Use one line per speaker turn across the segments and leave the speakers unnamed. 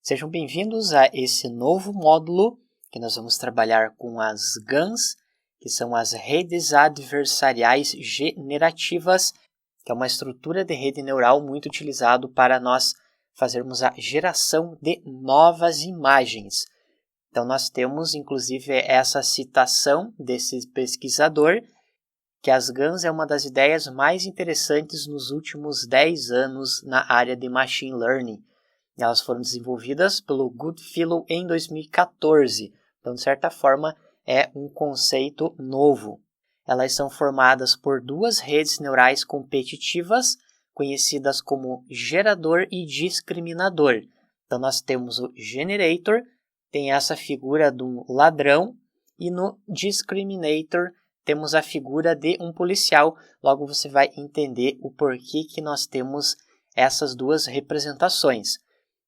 Sejam bem-vindos a esse novo módulo que nós vamos trabalhar com as GANs, que são as redes adversariais generativas, que é uma estrutura de rede neural muito utilizado para nós fazermos a geração de novas imagens. Então nós temos inclusive essa citação desse pesquisador, que as GANs é uma das ideias mais interessantes nos últimos 10 anos na área de Machine Learning. Elas foram desenvolvidas pelo Goodfellow em 2014, então de certa forma é um conceito novo. Elas são formadas por duas redes neurais competitivas, conhecidas como gerador e discriminador. Então nós temos o generator, tem essa figura do ladrão, e no discriminator temos a figura de um policial. Logo você vai entender o porquê que nós temos essas duas representações.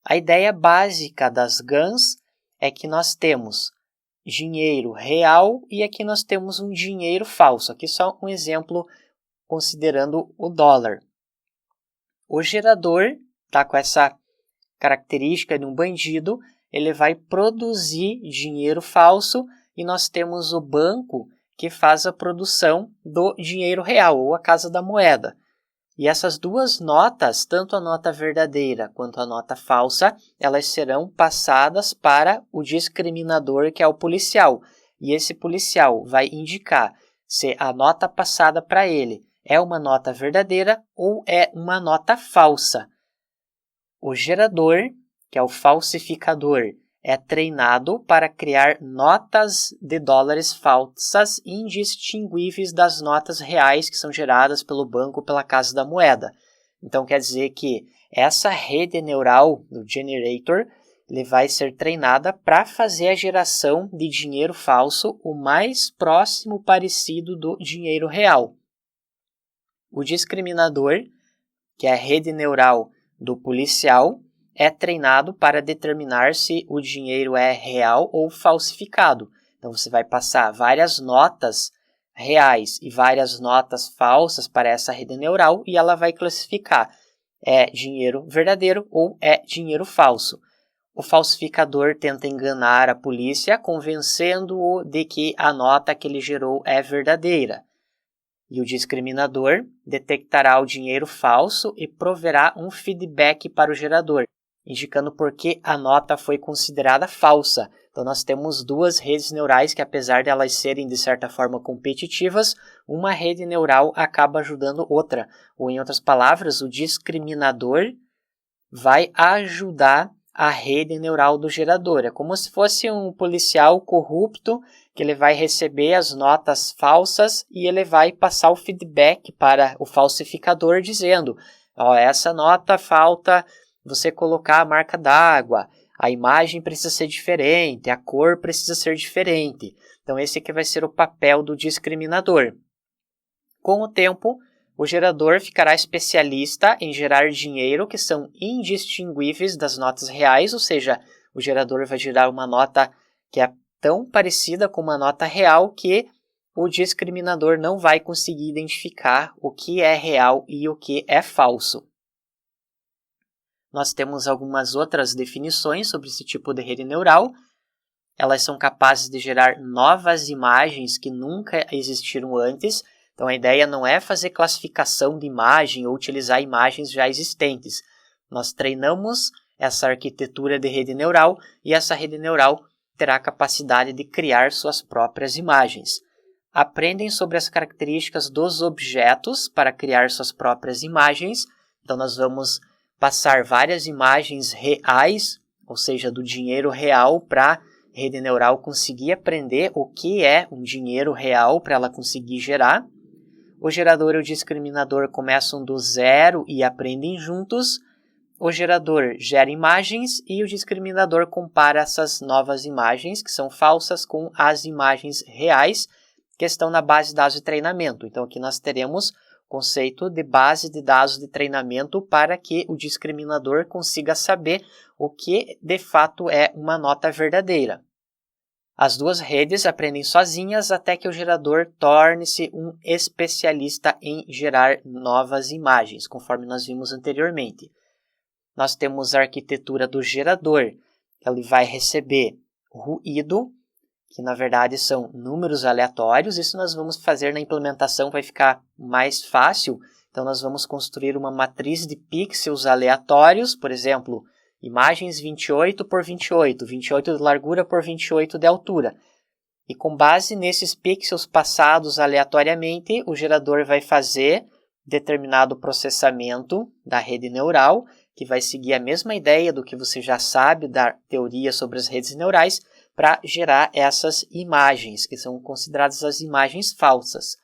A ideia básica das GANs é que nós temos dinheiro real e aqui nós temos um dinheiro falso. Aqui só um exemplo considerando o dólar. O gerador está com essa característica de um bandido, ele vai produzir dinheiro falso e nós temos o banco que faz a produção do dinheiro real ou a casa da moeda. E essas duas notas, tanto a nota verdadeira quanto a nota falsa, elas serão passadas para o discriminador, que é o policial. E esse policial vai indicar se a nota passada para ele é uma nota verdadeira ou é uma nota falsa. O gerador, que é o falsificador, é treinado para criar notas de dólares falsas indistinguíveis das notas reais que são geradas pelo banco ou pela casa da moeda. Então quer dizer que essa rede neural do generator ele vai ser treinada para fazer a geração de dinheiro falso o mais próximo parecido do dinheiro real. O discriminador, que é a rede neural do policial, é treinado para determinar se o dinheiro é real ou falsificado. Então você vai passar várias notas reais e várias notas falsas para essa rede neural e ela vai classificar é dinheiro verdadeiro ou é dinheiro falso. O falsificador tenta enganar a polícia convencendo-o de que a nota que ele gerou é verdadeira. E o discriminador detectará o dinheiro falso e proverá um feedback para o gerador, indicando por que a nota foi considerada falsa. Então nós temos duas redes neurais que, apesar de elas serem de certa forma competitivas, uma rede neural acaba ajudando outra. Ou em outras palavras, o discriminador vai ajudar a rede neural do gerador. É como se fosse um policial corrupto que ele vai receber as notas falsas e ele vai passar o feedback para o falsificador dizendo: essa nota falta você colocar a marca d'água, a imagem precisa ser diferente, a cor precisa ser diferente. Então esse aqui vai ser o papel do discriminador. Com o tempo, o gerador ficará especialista em gerar dinheiro que são indistinguíveis das notas reais, ou seja, o gerador vai gerar uma nota que é tão parecida com uma nota real que o discriminador não vai conseguir identificar o que é real e o que é falso. Nós temos algumas outras definições sobre esse tipo de rede neural. Elas são capazes de gerar novas imagens que nunca existiram antes. Então a ideia não é fazer classificação de imagem ou utilizar imagens já existentes. Nós treinamos essa arquitetura de rede neural e essa rede neural terá a capacidade de criar suas próprias imagens. Aprendem sobre as características dos objetos para criar suas próprias imagens. Então nós vamos passar várias imagens reais, ou seja, do dinheiro real, para a rede neural conseguir aprender o que é um dinheiro real para ela conseguir gerar. O gerador e o discriminador começam do zero e aprendem juntos. O gerador gera imagens e o discriminador compara essas novas imagens, que são falsas, com as imagens reais, que estão na base de dados de treinamento. Então aqui nós teremos conceito de base de dados de treinamento para que o discriminador consiga saber o que de fato é uma nota verdadeira. As duas redes aprendem sozinhas até que o gerador torne-se um especialista em gerar novas imagens, conforme nós vimos anteriormente. nós temos a arquitetura do gerador. Ele vai receber ruído, que na verdade são números aleatórios. Isso nós vamos fazer na implementação, vai ficar mais fácil. Então, nós vamos construir uma matriz de pixels aleatórios, por exemplo, imagens 28 por 28, 28 de largura por 28 de altura. E com base nesses pixels passados aleatoriamente, o gerador vai fazer determinado processamento da rede neural, que vai seguir a mesma ideia do que você já sabe da teoria sobre as redes neurais, para gerar essas imagens, que são consideradas as imagens falsas.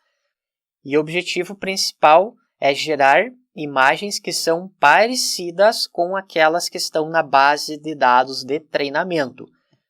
E o objetivo principal é gerar imagens que são parecidas com aquelas que estão na base de dados de treinamento.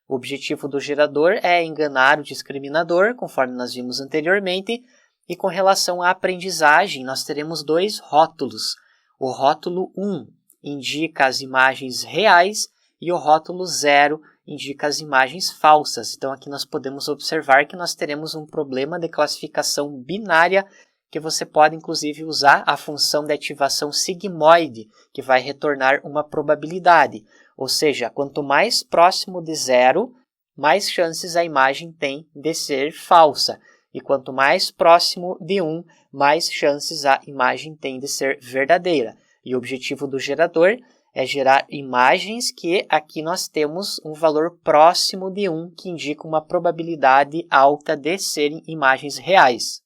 O objetivo do gerador é enganar o discriminador, conforme nós vimos anteriormente, e com relação à aprendizagem, nós teremos dois rótulos. O rótulo 1 indica as imagens reais e o rótulo 0 indica as imagens falsas. Então, aqui nós podemos observar que nós teremos um problema de classificação binária, que você pode, inclusive, usar a função de ativação sigmoide, que vai retornar uma probabilidade. Ou seja, quanto mais próximo de 0, mais chances a imagem tem de ser falsa. E quanto mais próximo de 1, mais chances a imagem tem de ser verdadeira. E o objetivo do gerador é gerar imagens que aqui nós temos um valor próximo de 1, que indica uma probabilidade alta de serem imagens reais.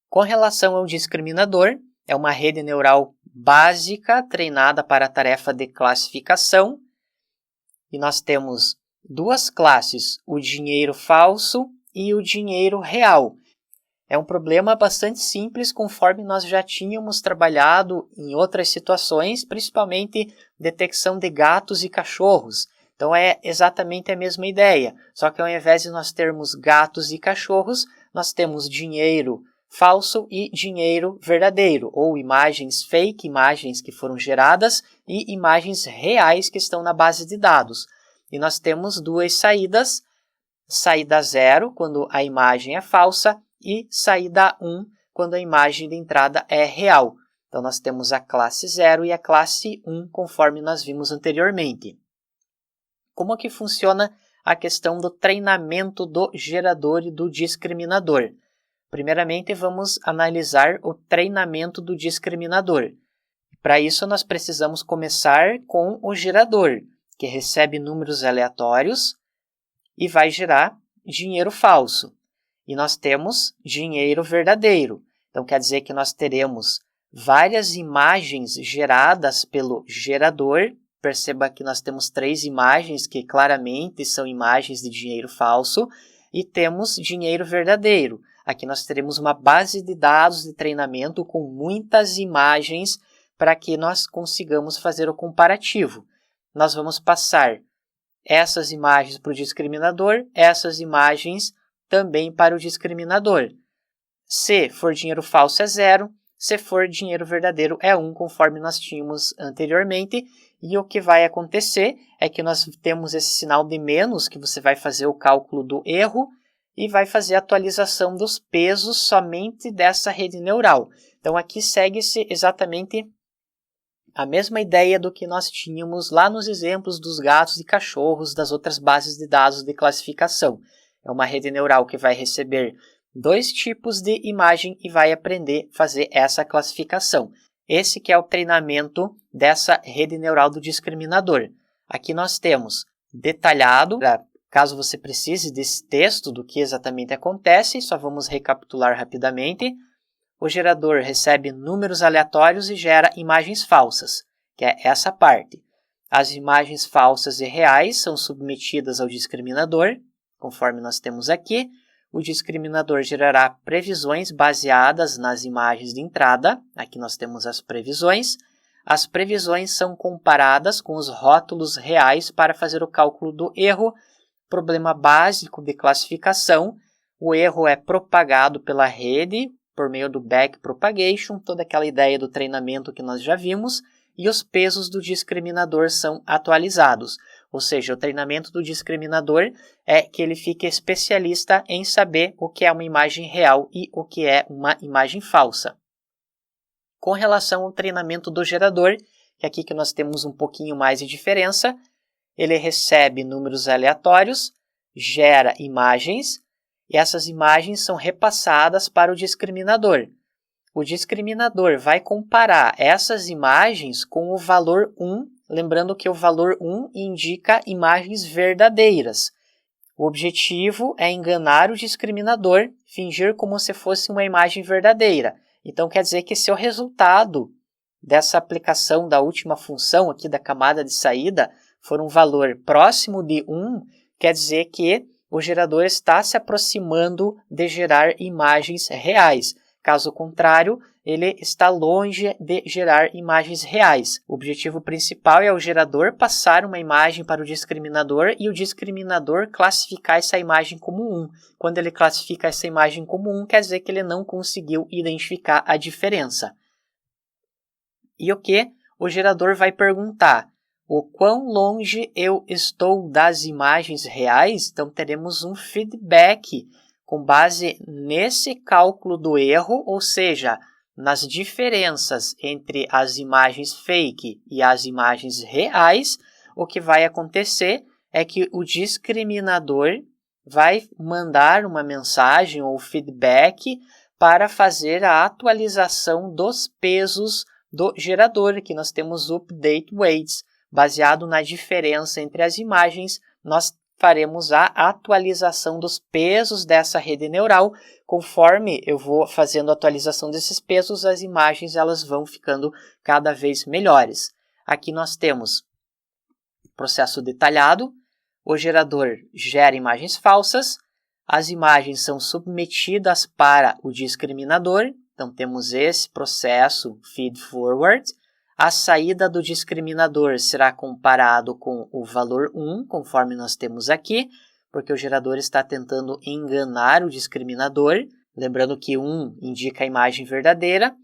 Com relação ao discriminador, é uma rede neural básica treinada para a tarefa de classificação. E nós temos duas classes, o dinheiro falso e o dinheiro real. É um problema bastante simples, conforme nós já tínhamos trabalhado em outras situações, principalmente detecção de gatos e cachorros. Então é exatamente a mesma ideia, só que ao invés de nós termos gatos e cachorros, nós temos dinheiro falso e dinheiro verdadeiro, ou imagens fake, imagens que foram geradas, e imagens reais que estão na base de dados. E nós temos duas saídas, saída 0, quando a imagem é falsa, e saída 1, quando a imagem de entrada é real. Então, nós temos a classe 0 e a classe 1, conforme nós vimos anteriormente. Como que funciona a questão do treinamento do gerador e do discriminador? Primeiramente, vamos analisar o treinamento do discriminador. Para isso, nós precisamos começar com o gerador, que recebe números aleatórios e vai gerar dinheiro falso. E nós temos dinheiro verdadeiro. Então, quer dizer que nós teremos várias imagens geradas pelo gerador. Perceba que nós temos 3 imagens que claramente são imagens de dinheiro falso. E temos dinheiro verdadeiro. Aqui nós teremos uma base de dados de treinamento com muitas imagens para que nós consigamos fazer o comparativo. Nós vamos passar essas imagens para o discriminador, essas imagens também para o discriminador. Se for dinheiro falso é 0, se for dinheiro verdadeiro é 1, conforme nós tínhamos anteriormente. E o que vai acontecer é que nós temos esse sinal de menos, que você vai fazer o cálculo do erro e vai fazer a atualização dos pesos somente dessa rede neural. Então aqui segue-se exatamente a mesma ideia do que nós tínhamos lá nos exemplos dos gatos e cachorros das outras bases de dados de classificação. É uma rede neural que vai receber 2 tipos de imagem e vai aprender a fazer essa classificação. Esse que é o treinamento dessa rede neural do discriminador. Aqui nós temos detalhado, caso você precise desse texto do que exatamente acontece, só vamos recapitular rapidamente. O gerador recebe números aleatórios e gera imagens falsas, que é essa parte. As imagens falsas e reais são submetidas ao discriminador, conforme nós temos aqui. O discriminador gerará previsões baseadas nas imagens de entrada. Aqui nós temos as previsões. As previsões são comparadas com os rótulos reais para fazer o cálculo do erro. Problema básico de classificação. O erro é propagado pela rede por meio do backpropagation, toda aquela ideia do treinamento que nós já vimos, e os pesos do discriminador são atualizados. Ou seja, o treinamento do discriminador é que ele fique especialista em saber o que é uma imagem real e o que é uma imagem falsa. Com relação ao treinamento do gerador, que aqui que nós temos um pouquinho mais de diferença. Ele recebe números aleatórios, gera imagens, e essas imagens são repassadas para o discriminador. O discriminador vai comparar essas imagens com o valor 1, lembrando que o valor 1 indica imagens verdadeiras. O objetivo é enganar o discriminador, fingir como se fosse uma imagem verdadeira. Então, quer dizer que se o resultado dessa aplicação da última função aqui da camada de saída for um valor próximo de 1, quer dizer que o gerador está se aproximando de gerar imagens reais. Caso contrário, ele está longe de gerar imagens reais. O objetivo principal é o gerador passar uma imagem para o discriminador e o discriminador classificar essa imagem como 1. Quando ele classifica essa imagem como 1, quer dizer que ele não conseguiu identificar a diferença. E o que? O gerador vai perguntar: o quão longe eu estou das imagens reais? Então, teremos um feedback com base nesse cálculo do erro, ou seja, nas diferenças entre as imagens fake e as imagens reais. O que vai acontecer é que o discriminador vai mandar uma mensagem ou feedback para fazer a atualização dos pesos do gerador. Aqui nós temos update weights. Baseado na diferença entre as imagens, nós faremos a atualização dos pesos dessa rede neural. Conforme eu vou fazendo a atualização desses pesos, as imagens elas vão ficando cada vez melhores. Aqui nós temos processo detalhado. O gerador gera imagens falsas. As imagens são submetidas para o discriminador. Então, temos esse processo feed forward. A saída do discriminador será comparado com o valor 1, conforme nós temos aqui, porque o gerador está tentando enganar o discriminador. Lembrando que 1 indica a imagem verdadeira.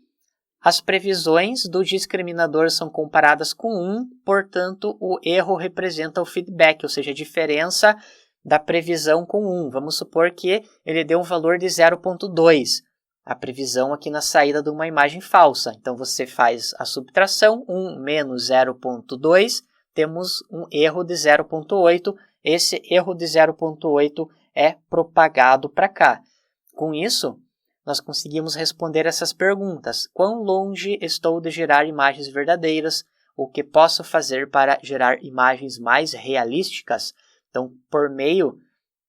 As previsões do discriminador são comparadas com 1, portanto, o erro representa o feedback, ou seja, a diferença da previsão com 1. Vamos supor que ele deu um valor de 0,2. A previsão aqui na saída de uma imagem falsa. Então, você faz a subtração, 1 menos 0,2, temos um erro de 0,8. Esse erro de 0,8 é propagado para cá. Com isso, nós conseguimos responder essas perguntas. Quão longe estou de gerar imagens verdadeiras? O que posso fazer para gerar imagens mais realísticas? Então, por meio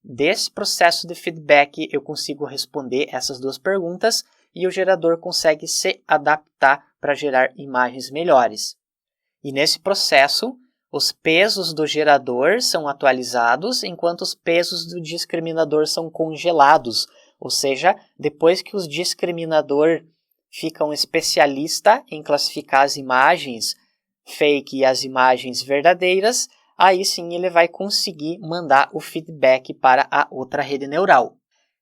desse processo de feedback, eu consigo responder essas duas perguntas e o gerador consegue se adaptar para gerar imagens melhores. E nesse processo, os pesos do gerador são atualizados, enquanto os pesos do discriminador são congelados. Ou seja, depois que o discriminador fica um especialista em classificar as imagens fake e as imagens verdadeiras, aí sim ele vai conseguir mandar o feedback para a outra rede neural.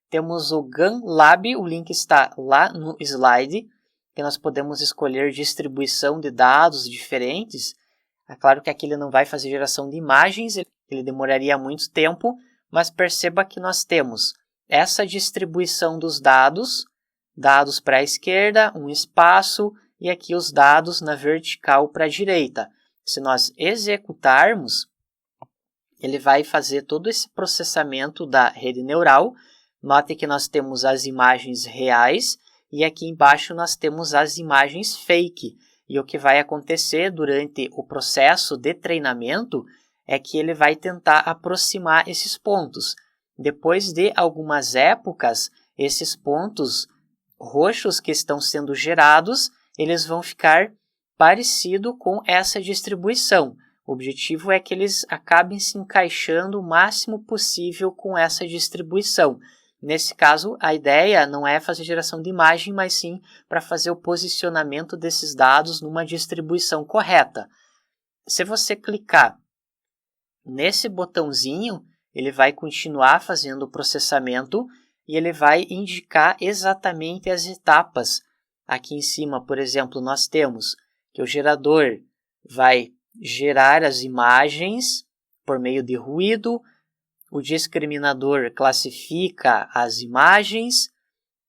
Temos o GANLab, o link está lá no slide, que nós podemos escolher distribuição de dados diferentes. É claro que aqui ele não vai fazer geração de imagens, ele demoraria muito tempo, mas perceba que nós temos essa distribuição dos dados para a esquerda, um espaço, e aqui os dados na vertical para a direita. Se nós executarmos, ele vai fazer todo esse processamento da rede neural. Note que nós temos as imagens reais e aqui embaixo nós temos as imagens fake. E o que vai acontecer durante o processo de treinamento é que ele vai tentar aproximar esses pontos. Depois de algumas épocas, esses pontos roxos que estão sendo gerados, eles vão ficar parecido com essa distribuição. O objetivo é que eles acabem se encaixando o máximo possível com essa distribuição. Nesse caso, a ideia não é fazer geração de imagem, mas sim para fazer o posicionamento desses dados numa distribuição correta. Se você clicar nesse botãozinho, ele vai continuar fazendo o processamento e ele vai indicar exatamente as etapas. Aqui em cima, por exemplo, nós temos que o gerador vai gerar as imagens por meio de ruído, o discriminador classifica as imagens,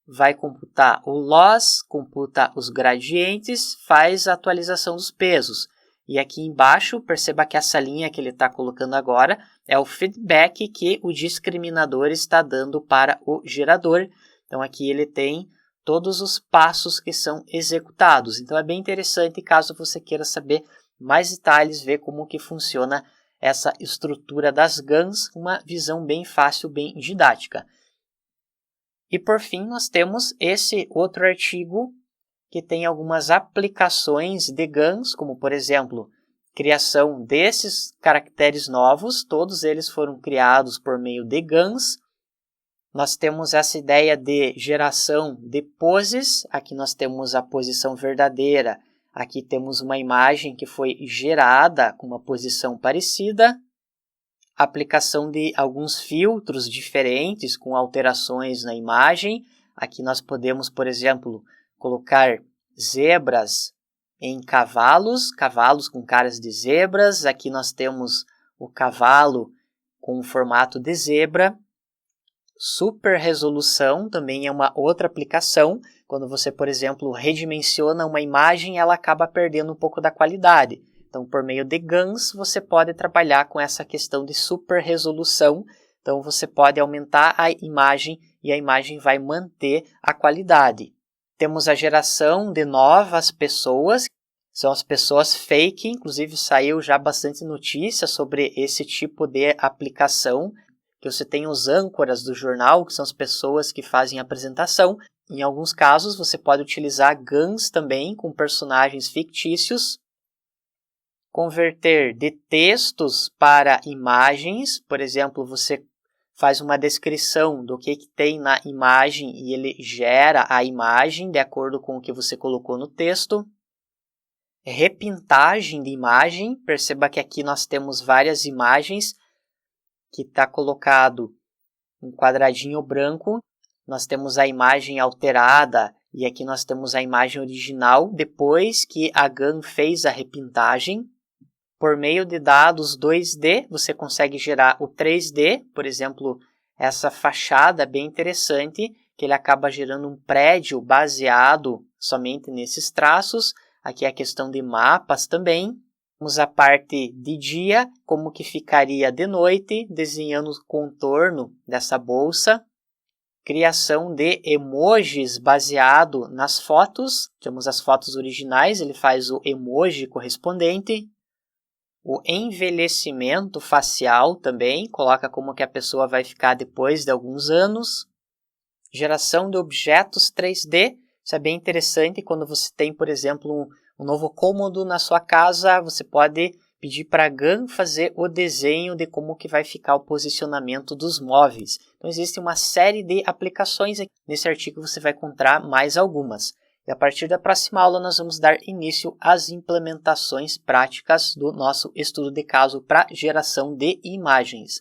vai computar o loss, computa os gradientes, faz a atualização dos pesos. E aqui embaixo, perceba que essa linha que ele está colocando agora é o feedback que o discriminador está dando para o gerador. Então aqui ele tem todos os passos que são executados. Então é bem interessante caso você queira saber mais detalhes, ver como que funciona essa estrutura das GANs, uma visão bem fácil, bem didática. E por fim nós temos esse outro artigo que tem algumas aplicações de GANs, como por exemplo, criação desses caracteres novos, todos eles foram criados por meio de GANs. Nós temos essa ideia de geração de poses, aqui nós temos a posição verdadeira, aqui temos uma imagem que foi gerada com uma posição parecida, aplicação de alguns filtros diferentes com alterações na imagem, aqui nós podemos, por exemplo, colocar zebras em cavalos, cavalos com caras de zebras, aqui nós temos o cavalo com o formato de zebra. Super resolução também é uma outra aplicação. Quando você, por exemplo, redimensiona uma imagem, ela acaba perdendo um pouco da qualidade. Então, por meio de GANs, você pode trabalhar com essa questão de super resolução. Então, você pode aumentar a imagem e a imagem vai manter a qualidade. Temos a geração de novas pessoas, são as pessoas fake, inclusive saiu já bastante notícia sobre esse tipo de aplicação, que você tem os âncoras do jornal, que são as pessoas que fazem a apresentação. Em alguns casos, você pode utilizar GANs também com personagens fictícios. Converter de textos para imagens, por exemplo, você faz uma descrição do que tem na imagem e ele gera a imagem de acordo com o que você colocou no texto. Repintagem de imagem, perceba que aqui nós temos várias imagens que está colocado um quadradinho branco, nós temos a imagem alterada e aqui nós temos a imagem original depois que a GAN fez a repintagem. Por meio de dados 2D, você consegue gerar o 3D, por exemplo, essa fachada bem interessante, que ele acaba gerando um prédio baseado somente nesses traços. Aqui é a questão de mapas também. Temos a parte de dia, como que ficaria de noite, desenhando o contorno dessa bolsa. Criação de emojis baseado nas fotos. Temos as fotos originais, ele faz o emoji correspondente. O envelhecimento facial também, coloca como que a pessoa vai ficar depois de alguns anos. Geração de objetos 3D, isso é bem interessante quando você tem, por exemplo, um novo cômodo na sua casa, você pode pedir para a GAN fazer o desenho de como que vai ficar o posicionamento dos móveis. Então existe uma série de aplicações, nesse artigo você vai encontrar mais algumas. E a partir da próxima aula nós vamos dar início às implementações práticas do nosso estudo de caso para geração de imagens.